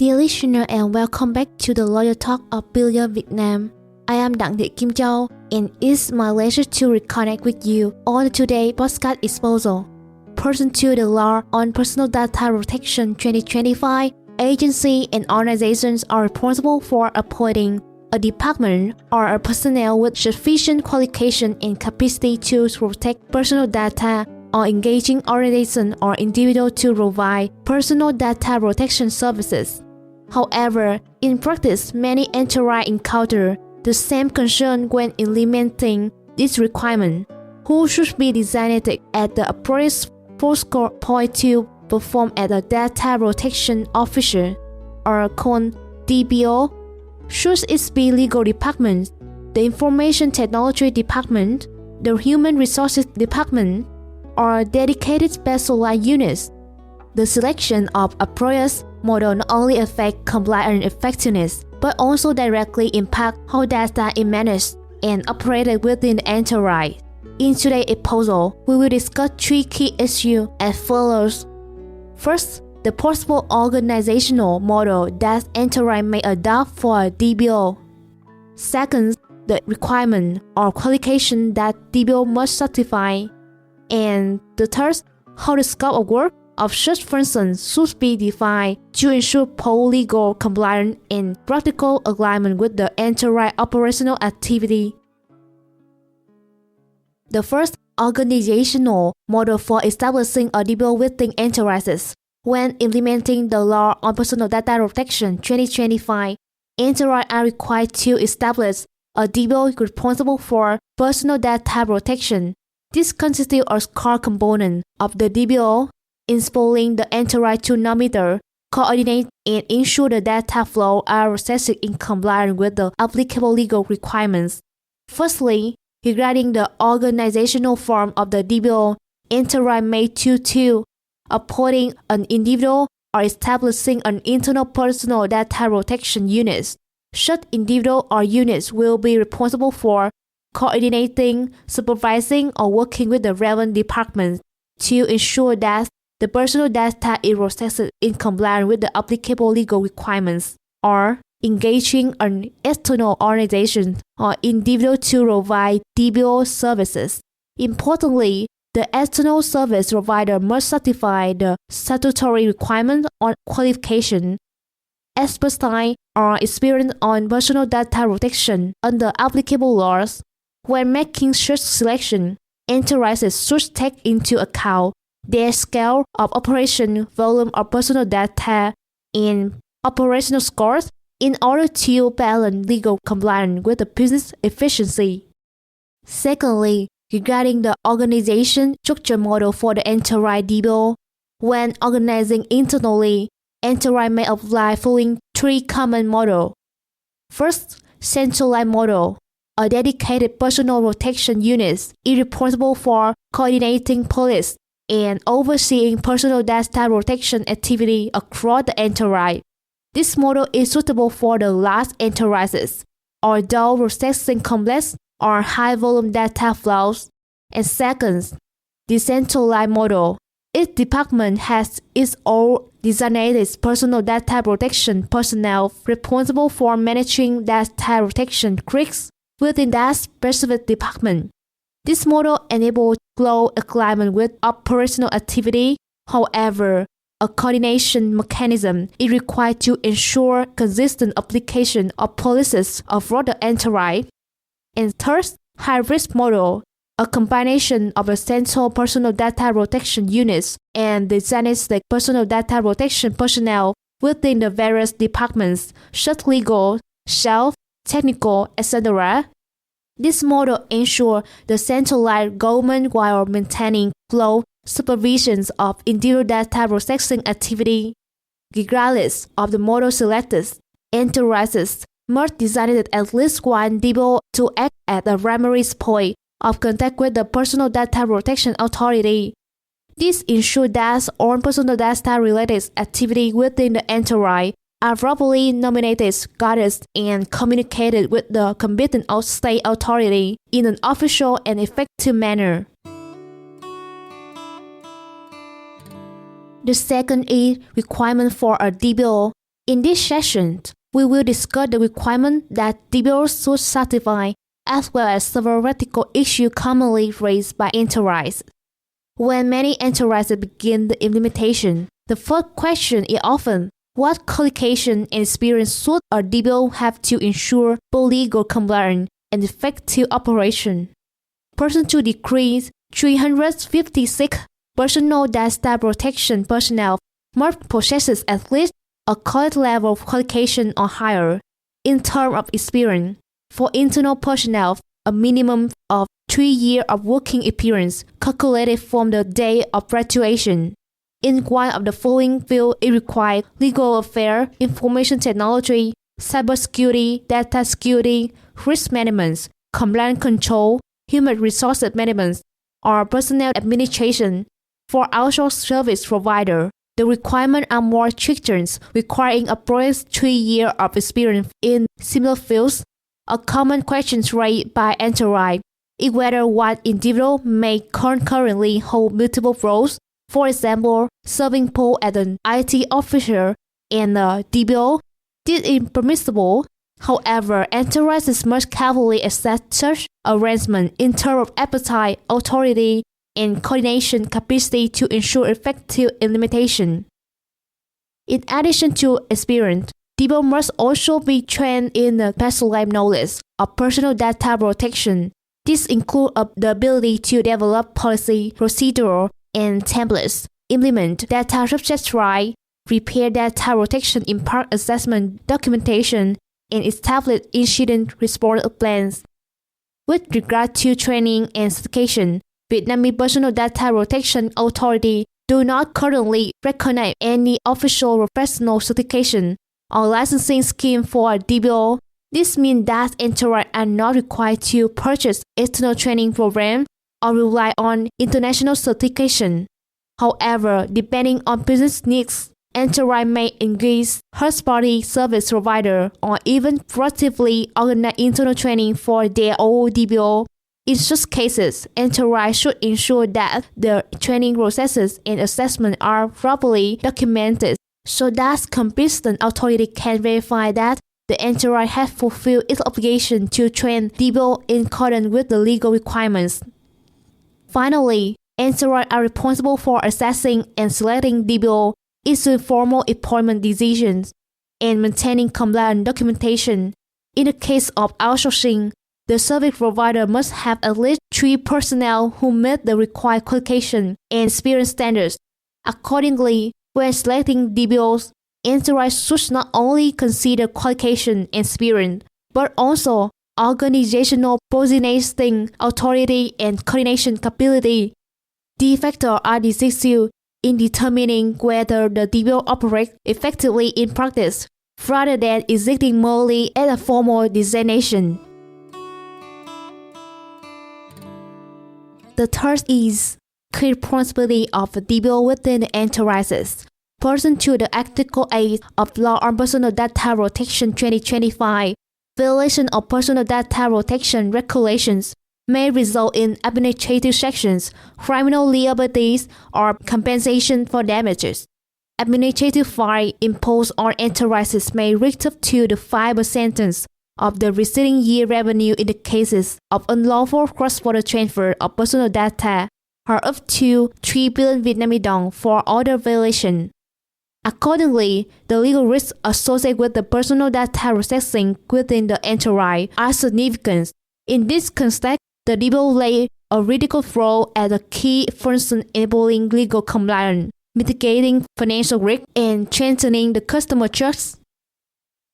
Dear listener and welcome back to the Lawyer Talk of Billion Vietnam. I am Đặng Thị Kim Châu and it's my pleasure to reconnect with you on today's podcast exposure. Pursuant to the Law on Personal Data Protection 2025, agencies and organizations are responsible for appointing a department or a personnel with sufficient qualification and capacity to protect personal data or engaging organization or individual to provide personal data protection services. However, in practice, many enterprises encounter the same concern when implementing this requirement, who should be designated as the appropriate focal point to perform as a data protection officer, or called DPO. Should it be legal department, the information technology department, the human resources department, or dedicated specialized units? The selection of appropriate model not only affects compliance effectiveness, but also directly impact how data is managed and operated within the enterprise. In today's episode, we will discuss three key issues as follows. First, the possible organizational model that enterprise may adopt for a DPO. Second, the requirement or qualification that DPO must satisfy. And the third, how the scope of work of such functions should be defined to ensure legal compliance and practical alignment with the enterprise operational activity. The first organizational model for establishing a DPO within enterprises. When implementing the Law on Personal Data Protection 2025, enterprises are required to establish a DPO responsible for personal data protection. This constitutes a core component of the DPO, enabling the enterprise to monitor, coordinate, and ensure the data flow are processed in compliance with the applicable legal requirements. Firstly, regarding the organizational form of the DPO, enterprise may choose to appointing an individual or establishing an internal personal data protection unit. Such individual or units will be responsible for coordinating, supervising, or working with the relevant departments to ensure that the personal data is processed in compliance with the applicable legal requirements, or engaging an external organization or individual to provide DPO services. Importantly, the external service provider must satisfy the statutory requirement on qualification, expertise, or experience on personal data protection under applicable laws. When making such selection, enterprises should take into account their scale of operation, volume of personal data, and operational scores in order to balance legal compliance with the business efficiency. Secondly, regarding the organization structure model for the enterprise DPO, when organizing internally, enterprise may apply following three common models. First, centralized model. A dedicated personal protection unit is responsible for coordinating police and overseeing personal data protection activity across the enterprise. This model is suitable for the large enterprises, or those processing complex or high-volume data flows. And second, decentralized model. Each department has its own designated personal data protection personnel responsible for managing data protection risks within that specific department. This model enables close alignment with operational activity. However, a coordination mechanism is required to ensure consistent application of policies across the enterprise. And third, high-risk model. A combination of a central personal data protection units and designated personal data protection personnel within the various departments, such legal, sales, technical, etc. This model ensures the centralized government while maintaining close supervision of individual data processing activity. Regardless of the model selected, enterprises must design at least one DPO to act as a primary point of contact with the Personal Data Protection Authority. This ensures that all personal data-related activity within the enterprise are properly nominated, guarded, and communicated with the competent state authority in an official and effective manner. The second is requirement for a DPO. In this session, we will discuss the requirements that DPOs should satisfy, as well as several practical issues commonly raised by enterprises. When many enterprises begin the implementation, the first question is often, what qualification and experience should a DPO have to ensure both legal compliance and effective operation? Pursuant to Decree 356, personal data protection personnel must possess at least a college level of qualification or higher. In terms of experience, for internal personnel, a minimum of 3 years of working experience calculated from the day of graduation. In one of the following fields, it requires legal affairs, information technology, cybersecurity, data security, risk management, compliance control, human resources management, or personnel administration. For outsourced service provider, the requirements are more stringent, requiring approximately 3 years of experience in similar fields. A common question raised by enterprise is whether one individual may concurrently hold multiple roles. For example, serving both as an IT officer and a DPO. This is permissible. However, enterprises must carefully assess such arrangement in terms of appetite, authority, and coordination capacity to ensure effective implementation. In addition to experience, DPO must also be trained in the specialized knowledge of personal data protection. This includes the ability to develop policy, procedure, and templates, implement data subject right, prepare data protection impact assessment documentation, and establish incident response plans. With regard to training and certification, Vietnamese Personal Data Protection Authority do not currently recognize any official professional certification or licensing scheme for a DPO. This means that enterprises are not required to purchase external training programs or rely on international certification. However, depending on business needs, enterprise may engage third-party service provider or even proactively organize internal training for their own DPO. In such cases, enterprise should ensure that the training processes and assessment are properly documented so that competent authority can verify that the enterprise has fulfilled its obligation to train DPO in accordance with the legal requirements. Finally, enterprises are responsible for assessing and selecting DPO, issuing formal appointment decisions, and maintaining compliant documentation. In the case of outsourcing, the service provider must have at least 3 personnel who meet the required qualification and experience standards. Accordingly, when selecting DPOs, enterprise should not only consider qualification and experience, but also organizational positioning, authority, and coordination capability. These factors are decisive in determining whether the DPO operates effectively in practice, rather than existing merely as a formal designation. The third is clear responsibility of the DPO within the enterprises. Pursuant to the Article 8 of Law on Personal Data Protection 2025, violation of personal data protection regulations may result in administrative sanctions, criminal liabilities, or compensation for damages. Administrative fine imposed on enterprises may reach up to the 5% of the preceding year revenue in the cases of unlawful cross-border transfer of personal data, or up to 3 billion Vietnamese dong for other violation. Accordingly, the legal risks associated with the personal data processing within the enterprise are significant. In this context, the DPO plays a critical role as a key function enabling legal compliance, mitigating financial risk, and strengthening the customer trust.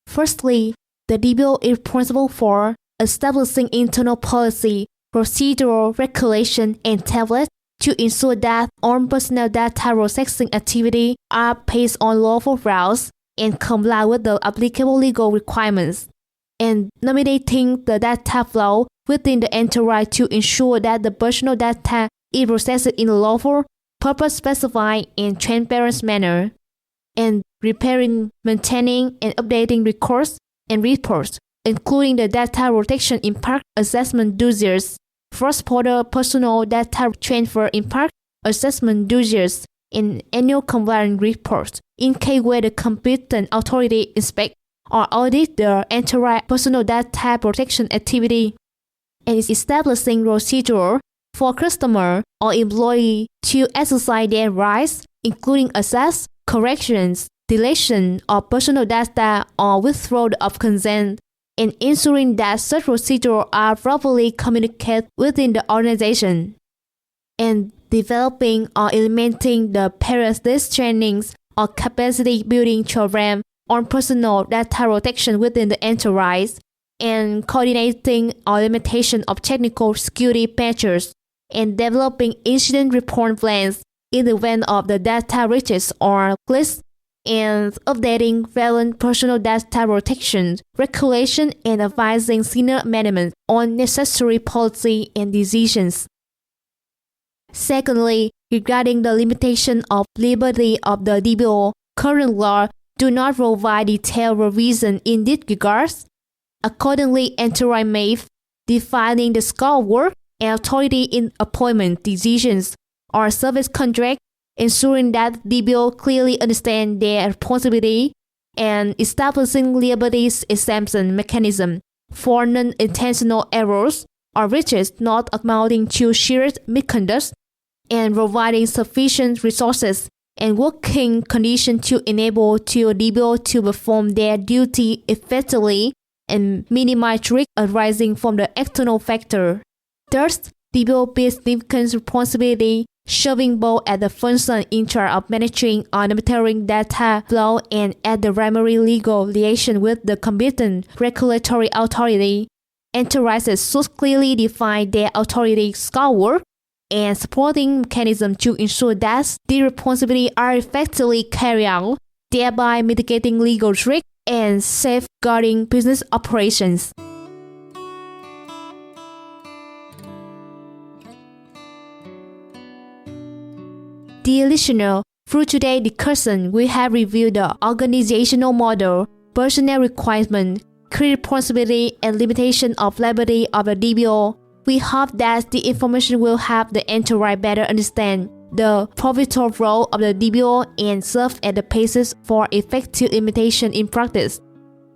Firstly, the DPO is responsible for establishing internal policy, procedural regulation, and templates to ensure that all personal data processing activities are based on lawful routes and comply with the applicable legal requirements, and nominating the data flow within the enterprise to ensure that the personal data is processed in a lawful, purpose-specified, and transparent manner, and preparing, maintaining, and updating records and reports, including the data protection impact assessment dossiers, cross-border personal data transfer impact assessment dossiers, in annual compliance reports in case where the competent authority inspect or audit the entire personal data protection activity, and is establishing procedure for customer or employee to exercise their rights, including access, corrections, deletion of personal data or withdrawal of consent, and ensuring that such procedures are properly communicated within the organization, and developing or implementing the periodic trainings or capacity building program on personal data protection within the enterprise, and coordinating or implementation of technical security measures, and developing incident response plans in the event of the data breaches or glitches, and updating relevant personal data protection regulation and advising senior management on necessary policy and decisions. Secondly, regarding the limitation of liberty of the DPO, current law do not provide detailed revision in this regard. Accordingly, enterprise may defining the scope of work and authority in appointment decisions or service contract, ensuring that DPO clearly understand their responsibility, and establishing liabilities exemption mechanism for non-intentional errors or breaches not amounting to serious misconduct, and providing sufficient resources and working conditions to enable DPO to perform their duty effectively and minimize risk arising from the external factor. Thus, DPO bears significant responsibility, serving both as the function in charge of managing or monitoring data flow and as the primary legal liaison with the competent regulatory authority. Enterprises should clearly define their authority scope work and supporting mechanisms to ensure that the responsibilities are effectively carried out, thereby mitigating legal risk and safeguarding business operations. Dear listener, through today's discussion, we have reviewed the organizational model, personnel requirement, clear responsibility, and limitation of liability of the DPO. We hope that the information will help the enterprise better understand the pivotal role of the DPO and serve as the basis for effective implementation in practice.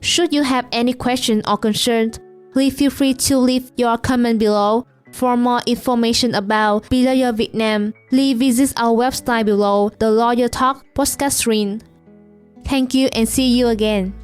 Should you have any questions or concerns, please feel free to leave your comment below. For more information about Lawyer Vietnam, please visit our website below the Lawyer Talk podcast screen. Thank you and see you again.